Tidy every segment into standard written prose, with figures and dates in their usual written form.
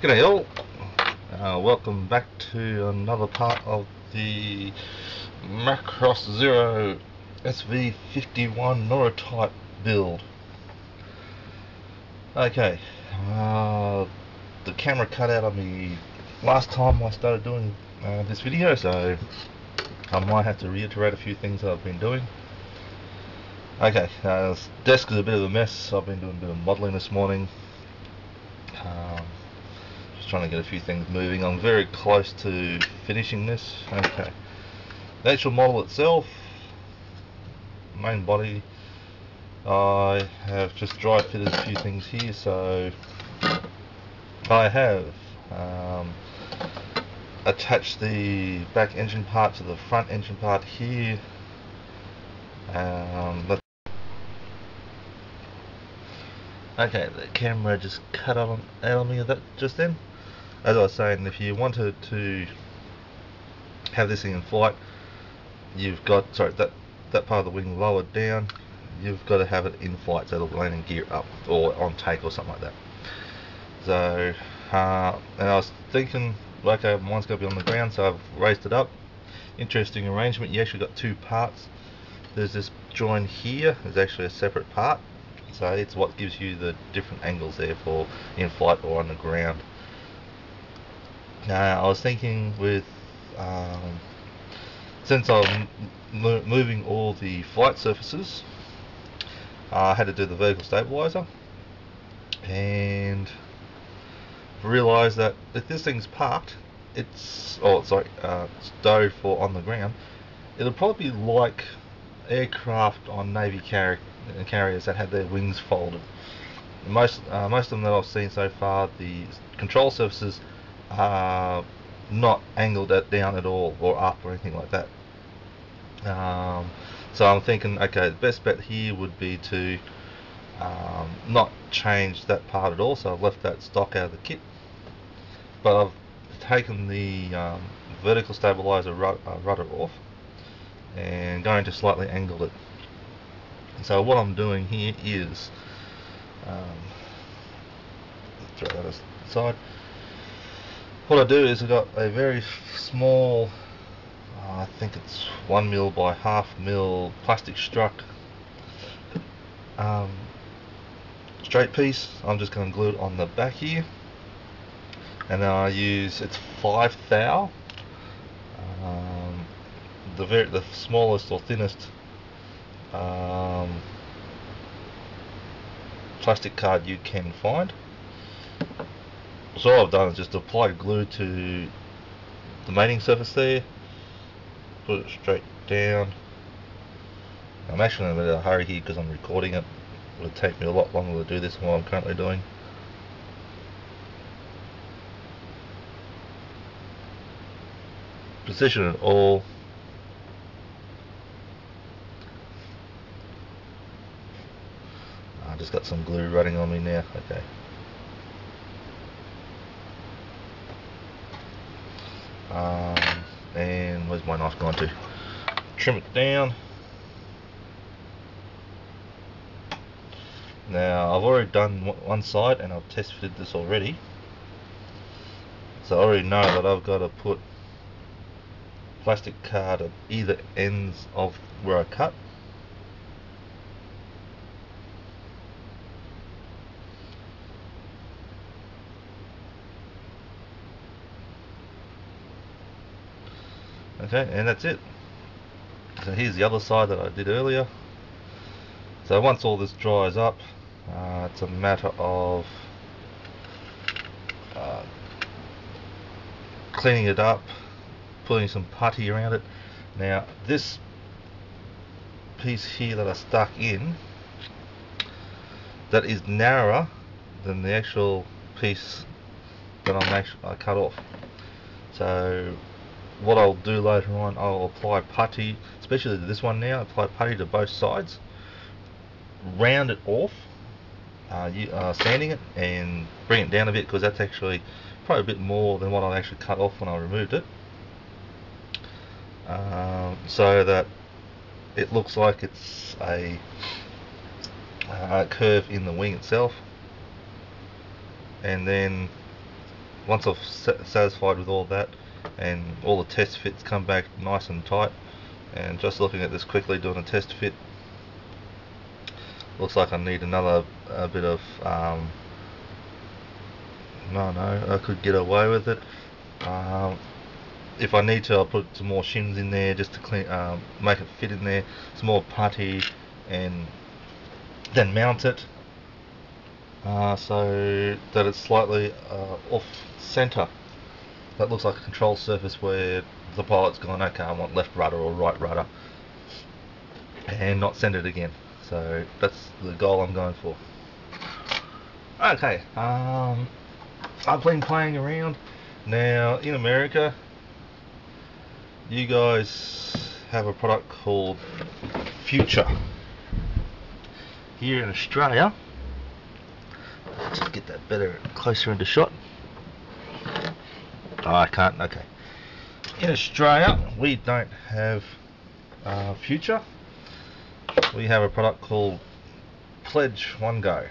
G'day all, welcome back to another part of the Macross Zero SV51 Nora type build. Okay, the camera cut out on me last time I started doing this video, so I might have to reiterate a few things that I've been doing. Okay, this desk is a bit of a mess. I've been doing a bit of modelling this morning. Just trying to get a few things moving. I'm very close to finishing this. Okay, the actual model itself, main body, I have just dry fitted a few things here. So I have attached the back engine part to the front engine part here. Okay, the camera just cut out on me of that just then. As I was saying, if you wanted to have this thing in flight, you've got, that part of the wing lowered down, you've got to have it in flight, so it'll land in gear up or on take or something like that. So, and I was thinking, okay, mine's going to be on the ground, so I've raised it up. Interesting arrangement. You actually got two parts. There's this join here, is actually a separate part. So it's what gives you the different angles there for in flight or on the ground. Now I was thinking with, since I'm moving all the flight surfaces, I had to do the vertical stabilizer, and realised that if this thing's parked, it's stowed for on the ground, it'll probably be like aircraft on Navy carriers that had their wings folded. Most of them that I've seen so far, the control surfaces are not angled down at all, or up or anything like that. So I'm thinking, okay, the best bet here would be to not change that part at all. So I've left that stock out of the kit, but I've taken the vertical stabilizer rudder off and going to slightly angle it. So what I'm doing here is, throw that aside. What I do is I've got a very small, I think it's 1 mil by 1/2 mil plastic struck straight piece. I'm just going to glue it on the back here, and then I use, it's 5 thou, the smallest or thinnest plastic card you can find. So all I've done is just apply glue to the mating surface there, put it straight down. I'm actually in a bit of a hurry here because I'm recording it. It would take me a lot longer to do this than what I'm currently doing. Position it all. I just got some glue running on me now. Okay. And where's my knife going to? Trim it down. Now I've already done one side and I've test fitted this already. So I already know that I've got to put plastic card at either ends of where I cut. Okay, and that's it. So here's the other side that I did earlier. So once all this dries up, it's a matter of cleaning it up, putting some putty around it. Now this piece here that I stuck in, that is narrower than the actual piece that I cut off. So what I'll do later on, I'll apply putty, especially to this one now, apply putty to both sides, round it off, sanding it and bring it down a bit, because that's actually probably a bit more than what I actually cut off when I removed it, so that it looks like it's a curve in the wing itself. And then once I've satisfied with all that and all the test fits come back nice and tight, and just looking at this quickly, doing a test fit, looks like I need another bit of no, I could get away with it. If I need to, I'll put some more shims in there just to clean, make it fit in there, some more putty, and then mount it so that it's slightly off center. That looks like a control surface where the pilot's gone, okay, I want left rudder or right rudder, and not send it again. So that's the goal I'm going for. Okay, I've been playing around. Now in America, you guys have a product called Future. Here in Australia, let's just get that better, closer into shot. Oh, I can't, okay. In Australia, we don't have Future. We have a product called Pledge One Go.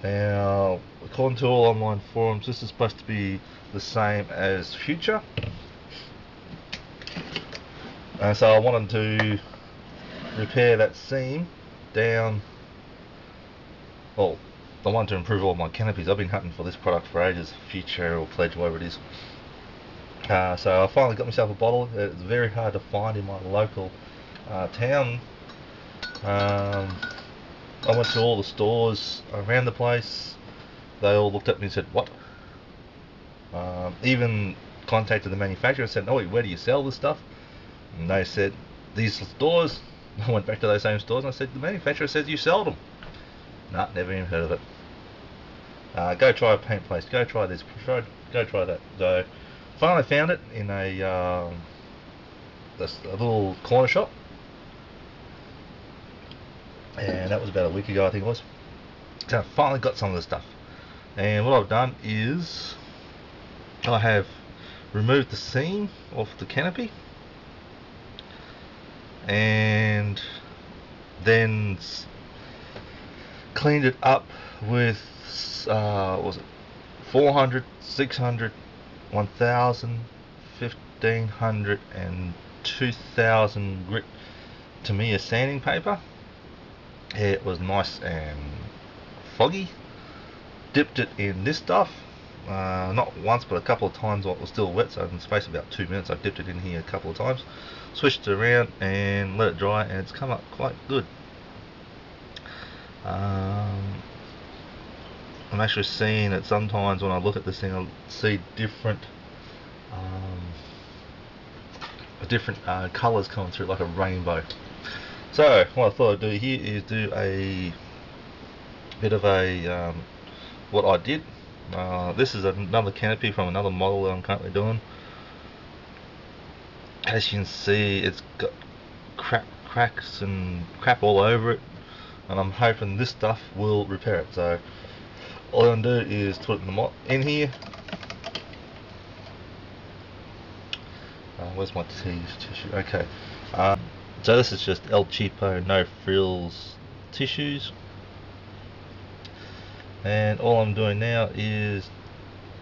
Now, according to all online forums, this is supposed to be the same as Future. So I wanted to repair that seam down. Well, I wanted to improve all my canopies. I've been hunting for this product for ages, Future or Pledge, whatever it is. So I finally got myself a bottle. It's very hard to find in my local town. I went to all the stores around the place. They all looked at me and said, what? Even contacted the manufacturer and said, oh, where do you sell this stuff? And they said, these stores. I went back to those same stores and I said, the manufacturer says you sell them. Nah, never even heard of it. Go try a paint place, go try this, go try that. So finally found it in a little corner shop. And that was about a week ago, I think it was. So I finally got some of the stuff. And what I've done is I have removed the seam off the canopy and then cleaned it up with what was it, 400, 600, 1000, 1500 and 2000 grit Tamiya sanding paper. It was nice and foggy. Dipped it in this stuff, not once but a couple of times while it was still wet, so in the space of about 2 minutes I dipped it in here a couple of times, switched it around and let it dry, and it's come up quite good. I'm actually seeing that sometimes when I look at this thing I see different colours coming through like a rainbow. So what I thought I'd do here is do a bit of a what I did. This is another canopy from another model that I'm currently doing. As you can see, it's got cracks and crap all over it, and I'm hoping this stuff will repair it. So all I'm going to do is put it in here. Where's my tissue? Okay. So this is just El Cheapo no frills tissues, and all I'm doing now is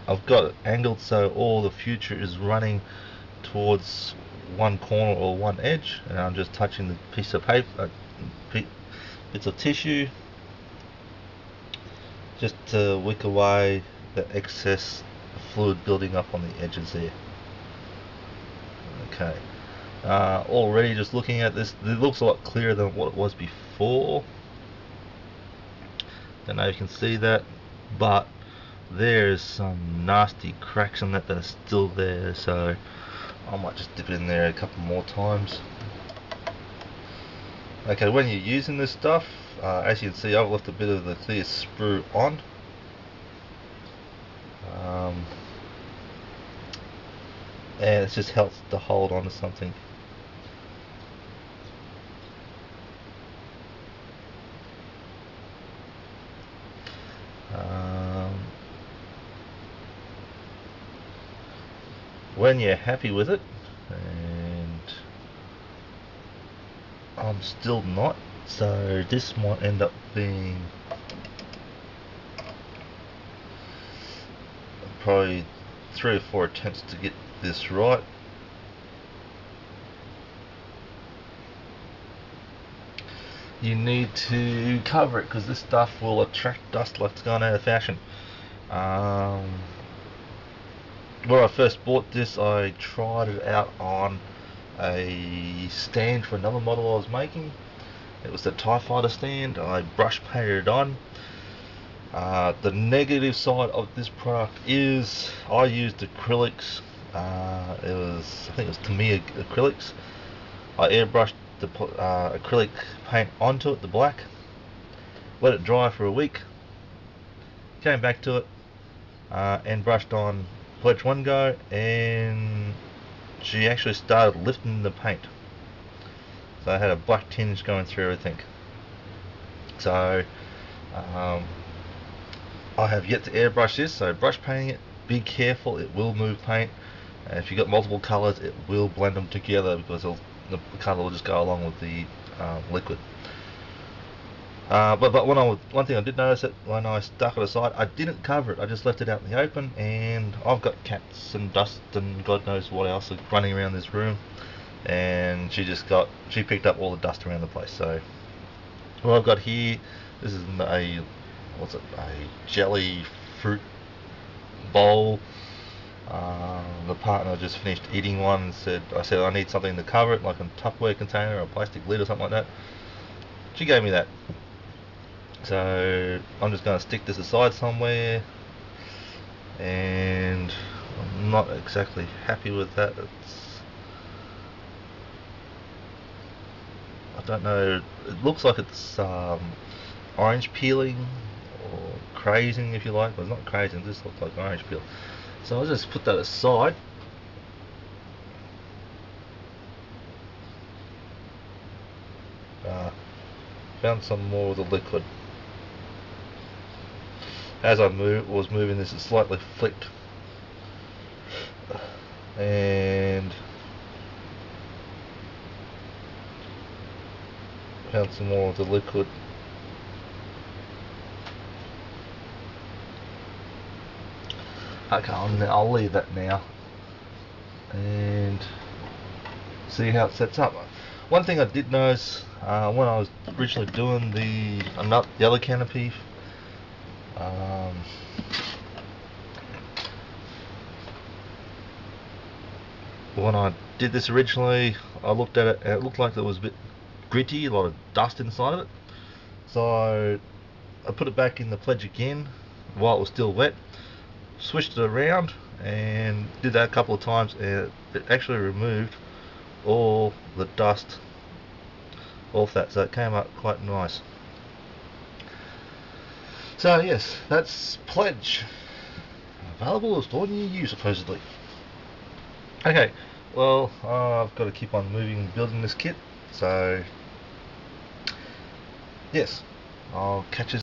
I've got it angled so all the Future is running towards one corner or one edge, and I'm just touching the piece of paper, bits of tissue, just to wick away the excess fluid building up on the edges there. Okay. Already just looking at this, it looks a lot clearer than what it was before. Don't know if you can see that, but there's some nasty cracks in that are still there, so I might just dip it in there a couple more times. Okay, when you're using this stuff, as you can see, I've left a bit of the clear sprue on. And it just helps to hold on to something. When you're happy with it, and I'm still not, so this might end up being probably 3 or 4 attempts to get this right. You need to cover it because this stuff will attract dust like it's gone out of fashion. When I first bought this, I tried it out on a stand for another model I was making. It was the TIE Fighter stand. I brush painted it on. The negative side of this product is I used acrylics. I think it was Tamiya acrylics. I airbrushed the acrylic paint onto it, the black. Let it dry for a week. Came back to it and brushed on Pledge one go, and she actually started lifting the paint. So I had a black tinge going through everything. So I have yet to airbrush this, so brush painting it, be careful, it will move paint. And if you've got multiple colours, it will blend them together because the colour will just go along with the liquid. But one thing I did notice that when I stuck it aside, I didn't cover it. I just left it out in the open, and I've got cats and dust and God knows what else running around this room, and she picked up all the dust around the place. So what I've got here, this is a jelly fruit bowl. The partner just finished eating one. I said I need something to cover it, like a Tupperware container or a plastic lid or something like that. She gave me that. So I'm just going to stick this aside somewhere, and I'm not exactly happy with that. I don't know, it looks like it's orange peeling or crazing, if you like, but it's not crazing, it just looks like orange peel. So I'll just put that aside. Found some more of the liquid. As I was moving this, it slightly flicked, and found some more of the liquid. Okay, I'll leave that now and see how it sets up. One thing I did notice when I was originally doing the other canopy, when I did this originally, I looked at it and it looked like there was a bit gritty, a lot of dust inside of it. So I put it back in the pledge again while it was still wet, switched it around and did that a couple of times, and it actually removed all the dust off that, so it came up quite nice. So yes, that's Pledge, available as store near you supposedly. Okay, well, I've got to keep on moving and building this kit, so yes, I'll catch you